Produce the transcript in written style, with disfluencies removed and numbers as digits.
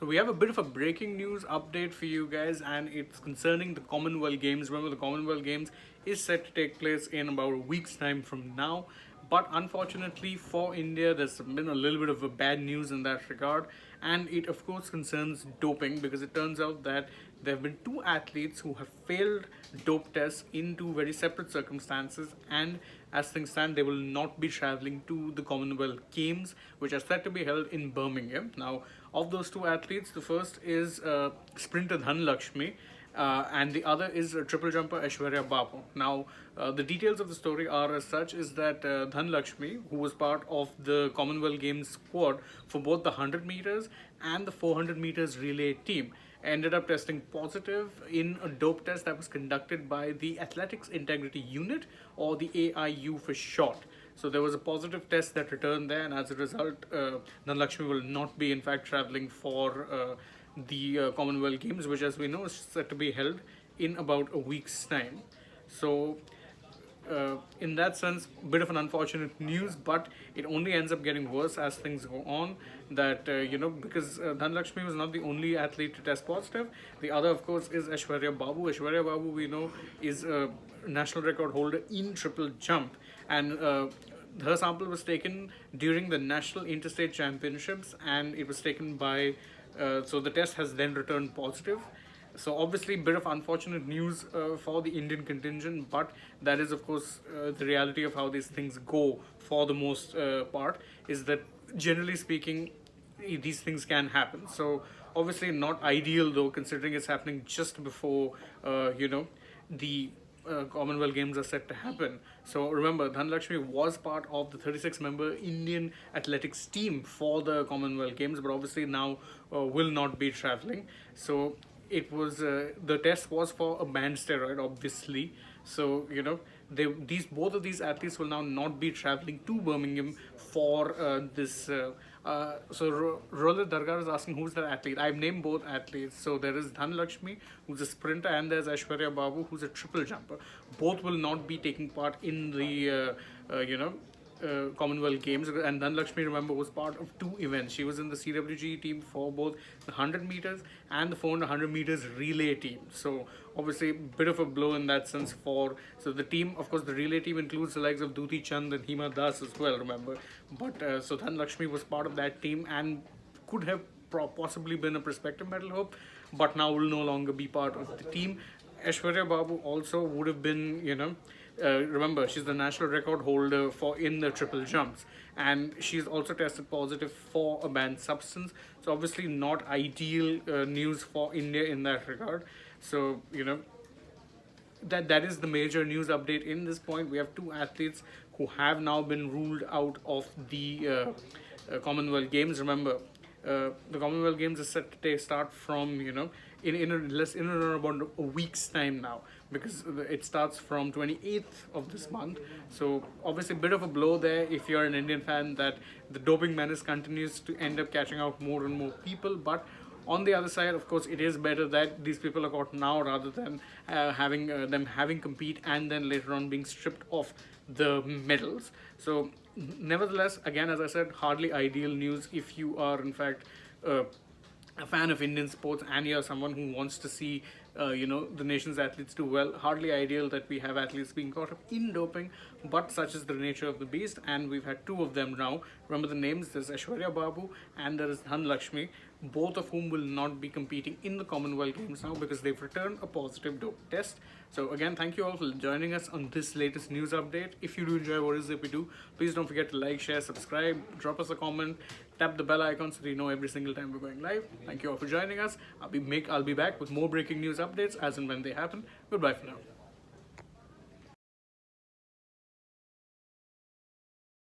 So we have a bit of a breaking news update for you guys, and it's concerning the Commonwealth Games. Remember, the Commonwealth Games is set to take place in about a week's time from now. But unfortunately for India, there's been a little bit of a bad news in that regard, and it of course concerns doping, because it turns out that there have been two athletes who have failed dope tests in two very separate circumstances, and as things stand, they will not be traveling to the Commonwealth Games, which are set to be held in Birmingham. Now, of those two athletes, the first is sprinter Dhanalakshmi, and the other is triple jumper Aishwarya Babu. Now, the details of the story are as such: is that Dhanalakshmi, who was part of the Commonwealth Games squad for both the 100 meters and the 400 meters relay team, ended up testing positive in a dope test that was conducted by the Athletics Integrity Unit, or the AIU for short. So there was a positive test that returned there, and as a result, Dhanalakshmi will not be in fact traveling for the Commonwealth Games, which, as we know, is set to be held in about a week's time. So in that sense, bit of an unfortunate news, but it only ends up getting worse as things go on. That because Dhanalakshmi was not the only athlete to test positive. The other, of course, is Aishwarya Babu. Aishwarya Babu, we know, is a national record holder in triple jump, and her sample was taken during the National Interstate Championships, and it was taken by. So the test has then returned positive. So obviously, bit of unfortunate news for the Indian contingent, but that is of course the reality of how these things go. For the most part, is that generally speaking, these things can happen. So obviously not ideal though, considering it's happening just before the Commonwealth Games are set to happen. So remember, Dhanalakshmi was part of the 36-member Indian athletics team for the Commonwealth Games, but obviously now will not be traveling. So it was the test was for a banned steroid, obviously. So both of these athletes will now not be traveling to Birmingham for this. So Roland Dargar is asking who's the athlete. I've named both athletes. So there is Dhanalakshmi, who's a sprinter, and there's Aishwarya Babu, who's a triple jumper. Both will not be taking part in the Commonwealth Games. And Dhanalakshmi, remember, was part of two events. She was in the CWG team for both the 100 meters and the 400 meters relay team. So obviously a bit of a blow in that sense for. So the team, of course, the relay team includes the likes of Duti Chand and Hima Das as well, remember. But so Dhanalakshmi was part of that team and could have possibly been a prospective medal hope, but now will no longer be part of the team. Aishwarya Babu also would have been, remember, she's the national record holder for in the triple jumps, and she's also tested positive for a banned substance. So obviously not ideal news for India in that regard. So that is the major news update in this point. We have two athletes who have now been ruled out of the Commonwealth Games. Remember, the Commonwealth Games is set to start from in about a week's time now, because it starts from 28th of this month. So obviously a bit of a blow there if you're an Indian fan, that the doping menace continues to end up catching out more and more people. But on the other side, of course, it is better that these people are caught now rather than having them compete and then later on being stripped of the medals. So nevertheless, again, as I said, hardly ideal news if you are in fact a fan of Indian sports and you're someone who wants to see the nation's athletes do well. Hardly ideal that we have athletes being caught up in doping, but such is the nature of the beast, and we've had two of them now. Remember the names: there's Aishwarya Babu and there is Dhanalakshmi, both of whom will not be competing in the Commonwealth Games now because they've returned a positive dope test. So again, thank you all for joining us on this latest news update. If you do enjoy what it is that we do, please don't forget to like, share, subscribe, drop us a comment, tap the bell icon so that you know every single time we're going live. Thank you all for joining us. I'll be back with more breaking news updates as and when they happen. Goodbye for now.